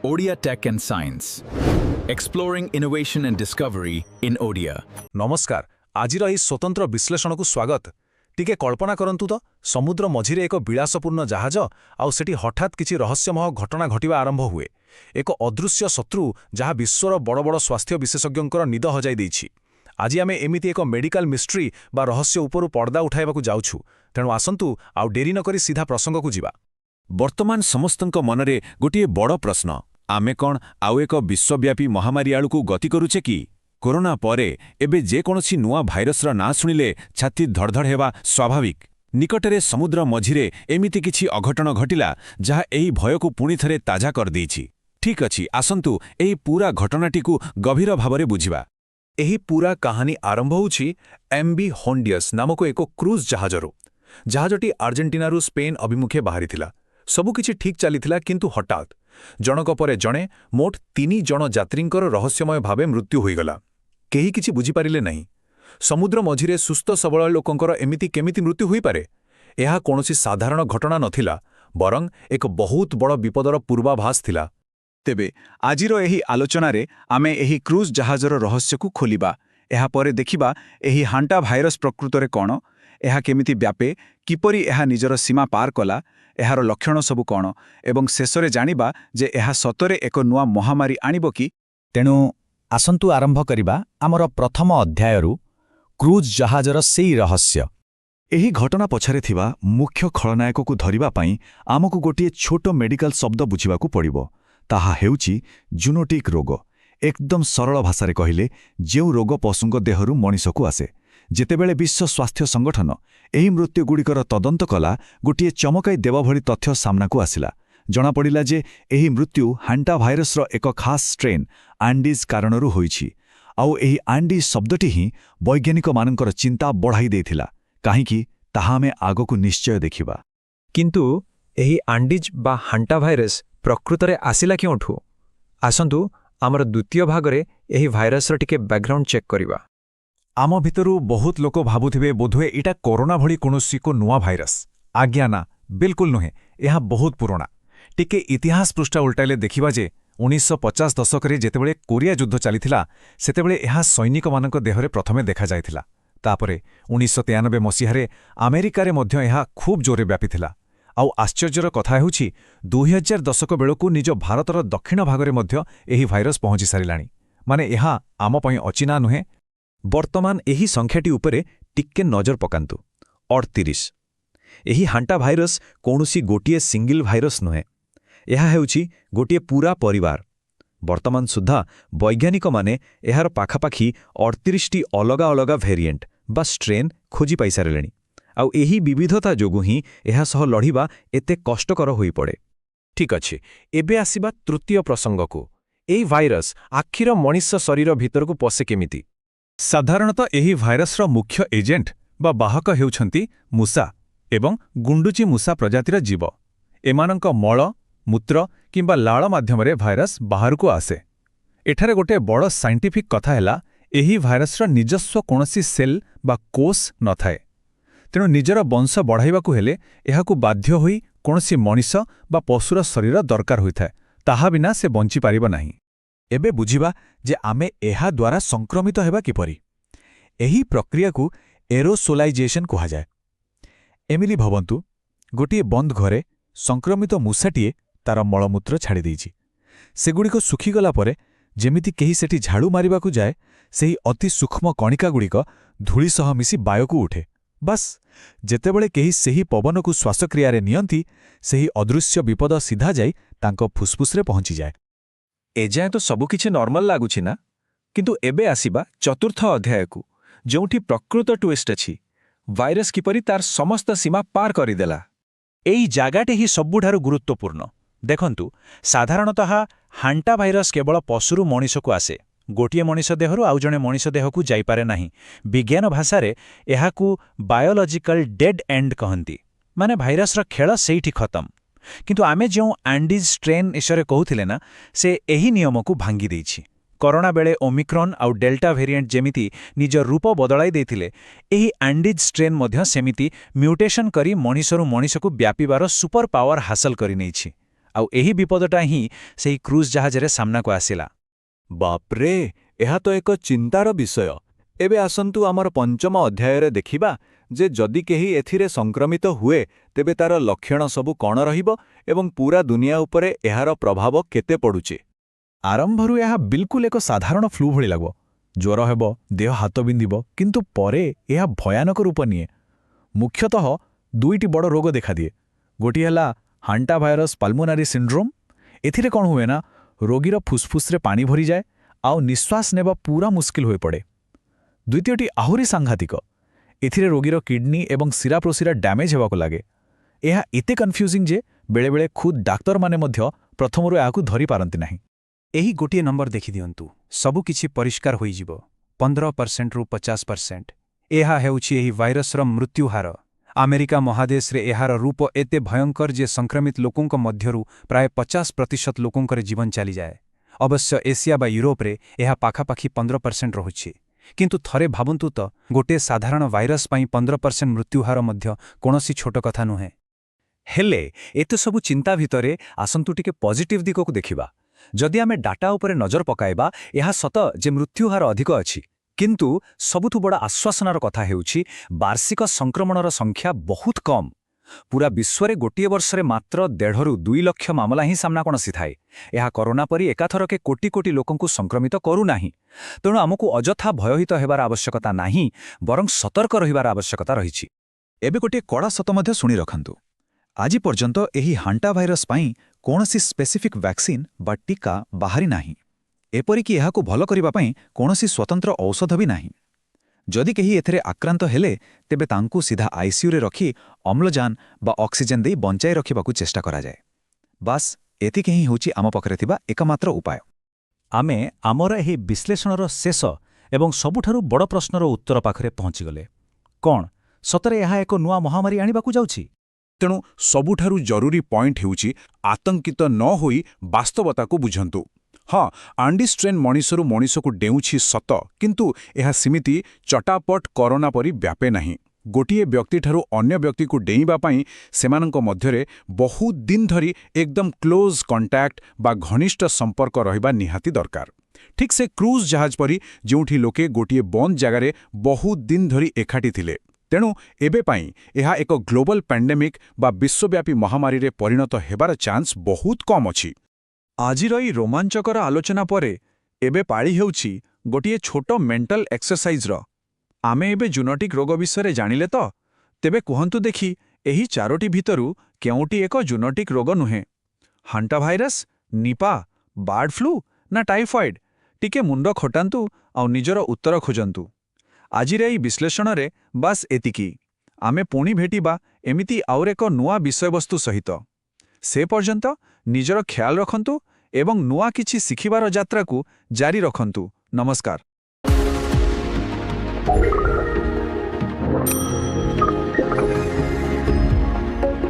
Odia Tech and Science, exploring innovation and discovery in Odia. नमस्कार आजिर ଏହି स्वतंत्र विश्लेषणକୁ स्वागत। टिके कल्पना करंतु तो समुद्र मझिरे एक विलासपूर्ण जहाज आउ सेठी हठात किछि रहस्यमय घटना घटिबा आरंभ हुए। एक अदृश्य शत्रु जहा विश्वर बड़ बड़ स्वास्थ्य विशेषज्ञंकर निद हजाई दैछि। आज आमे एमिति एक मेडिकल मिस्ट्री बा रहस्य उपरु पर्दा उठाइबाकू जाउछु। तेणु आसंतु आउ डेरी न करी सीधा प्रसंगकू जिबा। वर्तमान समस्तंक मनरे गोटिए बड़ प्रश्न, आमे कौन आउ एक विश्वव्यापी महामारी आड़कू गति करुचे कि? कोरोना परे एबे जेकोसी नुआ भाइरसर ना शुणिले छाती धड़धड़ हेबा स्वाभाविक। निकटरे समुद्र मझिरे एमिति किछि अघटन घटिला जहा एही भयकू पुणी थरे ताजा कर देइछि। ठीक अछि, आसंतु एही पूरा घटनाटीकू गभीर भावरे बुझिबा। एही पूरा कहानी आरंभ होउछि एमवी होन्डियस नामक एक क्रूज जहाजरो। जहाजटी आर्जेंटिनारू स्पेन अभिमुखे बाहरिथिला। सबुकिछि ठीक चलिथिला, किंतु हठात जनक परे जणे मोट 3 जण यात्रींकर रहस्यमय भावे मृत्यु होइगला। केही किछि बुझी पारिले नहीं। समुद्र मझिरे सुस्थ सबल लोकंकर एमिति केमिति मृत्यु होई पारे? एहा कोनोसी साधारण घटना नथिला, बरং एक बहुत बड़ विपदर पूर्वाभास थिला। तेबे आजिरो एही आलोचनारे आमे एही क्रूज जहाजर रहस्यकू खोलिबा। एहा परे देखिबा एही हांटा भाइरस प्रकृतरे कौन, एहा केमिति व्यापे, किपरि एहा निजर सीमा पार कला, एहार लक्षण सबु कौन, एवं शेषरे जानिबा जे एहा सतरे एक नुआ महामारी आनिबो कि। तेणु आसंतु आरंभ करिबा आमर प्रथम अध्यायरू क्रूज जहाजर सेई रहस्य। एही घटना पछारे थिबा मुख्य खलनायककू धरिबा पई आमकू गोटिए छोट मेडिकल शब्द बुझिबाकू पड़िबो। ताहा हेउची जूनोटिक रोग। एकदम सरल भाषारे कहिले जेउ रोग पशुंक देहरु मनिषकू आसे। जेतेबेले विश्व स्वास्थ्य संगठन एही मृत्युगुड़िकर तदंत कला, गोटिए चमकाई देवा भली तथ्य सामनाकू आसिला। जना पड़िला जे एही मृत्यु हांटा भाइरसर एक खास स्ट्रेन आंडीज कारणरू होईछि। आउ एही आंडीज शब्दटी ही वैज्ञानिक मानकर चिंता बढ़ाई देथिला। काहीकि ताहा आमे आगकू निश्चय देखिबा। किंतु एही आंडीज बा हांटा भाइरस प्रकृतरे आसिला क्योंठू? आसंतु आमर द्वितीय भागरे एही भाइरसर टिके बैकग्राउंड चेक करिबा। आम भितरु बहुत लोक भाबुथिबे बोधुए इटा कोरोना भली कोनोसी को नुआ भाइरस। आज्ञा ना, बिल्कुल नुहे। यह बहुत पुराना। टिके इतिहास पृष्ठा उल्टाइले देखिबा जे 1950 दशकरे जेतेबेले कोरिया युद्ध चलिथिला, सेतेबेले यह सैनिक मानक देहरे प्रथमे देखा जायथिला। तापरे 1993 मसीहारे अमेरिकारे मध्य यह खूब जोरे व्यापिथिला। आउ आश्चर्यर कथा हेउछि 2000 दशक बेलकू निज भारतर दक्षिण भागरे मध्य एही भाइरस पहुंची सारिलाणी। माने यह आम पई अचिना नुहे। वर्तमान एही संख्याटी उपरे टिक्के नजर पकांतु। 38। एही हांटा भाइरस कौनसी गोटिए सिंगल भाइरस नुहे। यह हेउछि गोटिए पूरा परिवार। वर्तमान सुद्धा वैज्ञानिक माने एहार पाखापाखी 38टी अलगा अलगा भेरिएंट बा स्ट्रेन खोजी पाई सारिलेणी। आउ एही विविधता जोगु ही एहा सह लढ़िबा एते कष्टकर होई पड़े। ठीक अछि, एबे आसीबा तृतीय प्रसंगकू। एही भाइरस आखिर मनुष्य शरीर भितरकू पसे केमिति? साधारणतः एही भाइरसर मुख्य एजेंट बा बाहक हेउछंती मूसा एवं गुंडुची मूसा प्रजातिर जीव। एमानंक मल, मूत्र किंबा लाळ माध्यमरे भाइरस बाहरकू आसे। एठारे गोटे बड़ साइंटिफिक कथा हैला, एही भाइरसर निजस्व कोनोसी सेल बा कोष न थाए। तेणु निजर वंश बढ़ाइबाकू हेले एहाकू बाध्य होई कोनोसी मनिष बा पशुर शरीर दरकार होइथाए। ताहा बिना से बंची पारिबो नाही। एबे बुझिबा जे आमे एहा द्वारा संक्रमित हेबा किपरि। एही प्रक्रियाकू एरोसोलाइजेशन कुहा जाए। एमिली भवंतु गोटिए बंद घरे संक्रमित मूसाटीए तार मलमूत्र छाड़ी देइछि। सेगुड़िक सुखीगला परे जेमिति केही सेठी झाड़ू मारिबाकू जाए, सेही अति सूक्ष्म कणिकागुड़िक धूली सह मिसी बायकू उठे। बस जेतेबेले केही सेही पवनकू श्वासक्रियारे नियंती, सेही अदृश्य विपद सीधा जाई तांको फुसफुसरे पहुंची जाए। एजाए तो सबुकिछि नॉर्मल लागुछि ना, किंतु एबे आसीबा चतुर्थ अध्यायकू, जोंठी प्रकृत ट्विस्ट अछि। भाइरस किपरि तार समस्त सीमा पार करिदेला। एई जागाटे ही सबुठारु गुरुत्वपूर्ण। देखंतु, साधारणतः हांटा भाइरस केवल पशुरु मनिषकू आसे। गोटिए मनिष देहरु आउ जणे मनिष देहकू जाइपारे नाही। विज्ञान भाषारे एहाकू बायोलॉजिकल डेड एंड कहंती। माने भाइरसर खेल सेइठी खतम। किंतु आमे जो आंडीज स्ट्रेन इशरे कहूथिले ना, से एही नियमकू भांगी देइछि। कोरोना बेले ओमिक्रॉन आउ डेल्टा भेरिएंट जेमिति निज रूप बदलाई देथिले, एही आंडीज स्ट्रेन मध्य सेमिति म्यूटेशन करी मनिषरु मनिषकू व्यापिबार सुपर पावर हासिल करि नेइछि। ଆଉ ଏହି ବିପଦଟା ହିଁ ସେହି କ୍ରୁଜ୍ ଜାହାଜରେ ସାମ୍ନାକୁ ଆସିଲା। ବାପ୍ରେ, ଏହା ତ ଏକ ଚିନ୍ତାର ବିଷୟ। ଏବେ ଆସନ୍ତୁ ଆମର ପଞ୍ଚମ ଅଧ୍ୟାୟରେ ଦେଖିବା ଯେ ଯଦି କେହି ଏଥିରେ ସଂକ୍ରମିତ ହୁଏ ତେବେ ତାର ଲକ୍ଷଣ ସବୁ କଣ ରହିବ ଏବଂ ପୂରା ଦୁନିଆ ଉପରେ ଏହାର ପ୍ରଭାବ କେତେ ପଡ଼ୁଛି। ଆରମ୍ଭରୁ ଏହା ବିଲକୁଲ ଏକ ସାଧାରଣ ଫ୍ଲୁ ଭଳି ଲାଗିବ। ଜ୍ୱର ହେବ, ଦେହ ହାତ ବିନ୍ଧିବ, କିନ୍ତୁ ପରେ ଏହା ଭୟାନକ ରୂପ ନିଏ। ମୁଖ୍ୟତଃ ଦୁଇଟି ବଡ଼ ରୋଗ ଦେଖାଦିଏ। ଗୋଟିଏ ହେଲା ହାଣ୍ଟା ଭାଇରସ୍ ପାଲମୋନାରୀ ସିଣ୍ଡ୍ରୋମ୍। ଏଥିରେ କ'ଣ ହୁଏ ନା, ରୋଗୀର ଫୁସ୍ଫୁସ୍ରେ ପାଣି ଭରିଯାଏ ଆଉ ନିଶ୍ୱାସ ନେବା ପୁରା ମୁସ୍କିଲ ହୋଇପଡ଼େ। ଦ୍ୱିତୀୟଟି ଆହୁରି ସାଂଘାତିକ। ଏଥିରେ ରୋଗୀର କିଡନୀ ଏବଂ ଶିରାପ୍ରଶିରା ଡ୍ୟାମେଜ୍ ହେବାକୁ ଲାଗେ। ଏହା ଏତେ କନଫ୍ୟୁଜିଂ ଯେ ବେଳେବେଳେ ଖୁଦ୍ ଡାକ୍ତରମାନେ ମଧ୍ୟ ପ୍ରଥମରୁ ଏହାକୁ ଧରିପାରନ୍ତି ନାହିଁ। ଏହି ଗୋଟିଏ ନମ୍ବର ଦେଖିଦିଅନ୍ତୁ, ସବୁକିଛି ପରିଷ୍କାର ହୋଇଯିବ। 15%ରୁ 50%। ଏହା ହେଉଛି ଏହି ଭାଇରସର ମୃତ୍ୟୁହାର। ଆମେରିକା ମହାଦେଶରେ ଏହାର ରୂପ ଏତେ ଭୟଙ୍କର ଯେ ସଂକ୍ରମିତ ଲୋକଙ୍କ ମଧ୍ୟରୁ ପ୍ରାୟ 50% ଲୋକଙ୍କର ଜୀବନ ଚାଲିଯାଏ। ଅବଶ୍ୟ ଏସିଆ ବା ୟୁରୋପରେ ଏହା ପାଖାପାଖି 15% ରହୁଛି। କିନ୍ତୁ ଥରେ ଭାବନ୍ତୁ ତ, ଗୋଟିଏ ସାଧାରଣ ଭାଇରସ୍ ପାଇଁ 15% ମୃତ୍ୟୁହାର ମଧ୍ୟ କୌଣସି ଛୋଟ କଥା ନୁହେଁ। ହେଲେ ଏତେ ସବୁ ଚିନ୍ତା ଭିତରେ ଆସନ୍ତୁ ଟିକେ ପଜିଟିଭ୍ ଦିଗକୁ ଦେଖିବା। ଯଦି ଆମେ ଡାଟା ଉପରେ ନଜର ପକାଇବା, ଏହା ସତ ଯେ ମୃତ୍ୟୁହାର ଅଧିକ ଅଛି, କିନ୍ତୁ ସବୁଠୁ ବଡ଼ ଆଶ୍ୱାସନାର କଥା ହେଉଛି ବାର୍ଷିକ ସଂକ୍ରମଣର ସଂଖ୍ୟା ବହୁତ କମ୍। ପୁରା ବିଶ୍ୱରେ ଗୋଟିଏ ବର୍ଷରେ ମାତ୍ର 1.5ରୁ 2 ଲକ୍ଷ ମାମଲା ହିଁ ସାମ୍ନାକୁ ଆସିଥାଏ। ଏହା କରୋନା ପରି ଏକାଥରକେ କୋଟି କୋଟି ଲୋକଙ୍କୁ ସଂକ୍ରମିତ କରୁନାହିଁ। ତେଣୁ ଆମକୁ ଅଯଥା ଭୟଭୀତ ହେବାର ଆବଶ୍ୟକତା ନାହିଁ, ବରଂ ସତର୍କ ରହିବାର ଆବଶ୍ୟକତା ରହିଛି। ଏବେ ଗୋଟିଏ କଡ଼ା ସତ ମଧ୍ୟ ଶୁଣି ରଖନ୍ତୁ। ଆଜି ପର୍ଯ୍ୟନ୍ତ ଏହି ହାଣ୍ଟା ଭାଇରସ୍ ପାଇଁ କୌଣସି ସ୍ପେସିଫିକ୍ ଭ୍ୟାକ୍ସିନ୍ ବା ଟିକା ବାହାରି ନାହିଁ। ଏପରିକି ଏହାକୁ ଭଲ କରିବା ପାଇଁ କୌଣସି ସ୍ୱତନ୍ତ୍ର ଔଷଧ ବି ନାହିଁ। ଯଦି କେହି ଏଥିରେ ଆକ୍ରାନ୍ତ ହେଲେ ତେବେ ତାଙ୍କୁ ସିଧା ଆଇସିୟୁରେ ରଖି ଅମ୍ଳଜାନ ବା ଅକ୍ସିଜେନ୍ ଦେଇ ବଞ୍ଚାଇ ରଖିବାକୁ ଚେଷ୍ଟା କରାଯାଏ। ବାସ୍ ଏତିକି ହିଁ ହେଉଛି ଆମ ପାଖରେ ଥିବା ଏକମାତ୍ର ଉପାୟ। ଆମେ ଆମର ଏହି ବିଶ୍ଳେଷଣର ଶେଷ ଏବଂ ସବୁଠାରୁ ବଡ଼ ପ୍ରଶ୍ନର ଉତ୍ତର ପାଖରେ ପହଞ୍ଚିଗଲେ। କ'ଣ ସତରେ ଏହା ଏକ ନୂଆ ମହାମାରୀ ଆଣିବାକୁ ଯାଉଛି? ତେଣୁ ସବୁଠାରୁ ଜରୁରୀ ପଏଣ୍ଟ ହେଉଛି ଆତଙ୍କିତ ନ ହୋଇ ବାସ୍ତବତାକୁ ବୁଝନ୍ତୁ। ହଁ, ଆଣ୍ଡି ଷ୍ଟ୍ରେନ୍ ମଣିଷରୁ ମଣିଷକୁ ଡେଉଁଛି ସତ, କିନ୍ତୁ ଏହା ସେମିତି ଚଟାପଟ କରୋନା ପରି ବ୍ୟାପେ ନାହିଁ। ଗୋଟିଏ ବ୍ୟକ୍ତିଠାରୁ ଅନ୍ୟ ବ୍ୟକ୍ତିକୁ ଡେଇଁବା ପାଇଁ ସେମାନଙ୍କ ମଧ୍ୟରେ ବହୁତ ଦିନ ଧରି ଏକଦମ କ୍ଲୋଜ୍ କଣ୍ଟାକ୍ଟ ବା ଘନିଷ୍ଠ ସମ୍ପର୍କ ରହିବା ନିହାତି ଦରକାର। ଠିକ୍ ସେ କ୍ରୁଜ୍ ଜାହାଜ ପରି, ଯେଉଁଠି ଲୋକେ ଗୋଟିଏ ବନ୍ଦ ଜାଗାରେ ବହୁତ ଦିନ ଧରି ଏକାଠି ଥିଲେ। ତେଣୁ ଏବେ ପାଇଁ ଏହା ଏକ ଗ୍ଲୋବାଲ ପ୍ୟାଣ୍ଡେମିକ୍ ବା ବିଶ୍ୱବ୍ୟାପୀ ମହାମାରୀରେ ପରିଣତ ହେବାର ଚାନ୍ସ ବହୁତ କମ୍ ଅଛି। ଆଜିର ଏହି ରୋମାଞ୍ଚକର ଆଲୋଚନା ପରେ ଏବେ ପାଳି ହେଉଛି ଗୋଟିଏ ଛୋଟ ମେଣ୍ଟାଲ ଏକ୍ସରସାଇଜ୍ର। ଆମେ ଏବେ ଜୁନୋଟିକ୍ ରୋଗ ବିଷୟରେ ଜାଣିଲେ ତ? ତେବେ କୁହନ୍ତୁ ଦେଖି, ଏହି 4ଟି ଭିତରୁ କେଉଁଟି ଏକ ଜୁନୋଟିକ୍ ରୋଗ ନୁହେଁ? ହାଣ୍ଟା ଭାଇରସ୍, ନିପା, ବାର୍ଡ ଫ୍ଲୁ ନା ଟାଇଫଏଡ୍? ଟିକେ ମୁଣ୍ଡ ଖଟାନ୍ତୁ ଆଉ ନିଜର ଉତ୍ତର ଖୋଜନ୍ତୁ। ଆଜିର ଏହି ବିଶ୍ଳେଷଣରେ ବାସ୍ ଏତିକି। ଆମେ ପୁଣି ଭେଟିବା ଏମିତି ଆଉର ଏକ ନୂଆ ବିଷୟବସ୍ତୁ ସହିତ। ସେ ପର୍ଯ୍ୟନ୍ତ ନିଜର ଖ୍ୟାଲ ରଖନ୍ତୁ ଏବଂ ନୂଆ କିଛି ଶିଖିବାର ଯାତ୍ରାକୁ ଜାରି ରଖନ୍ତୁ। ନମସ୍କାର।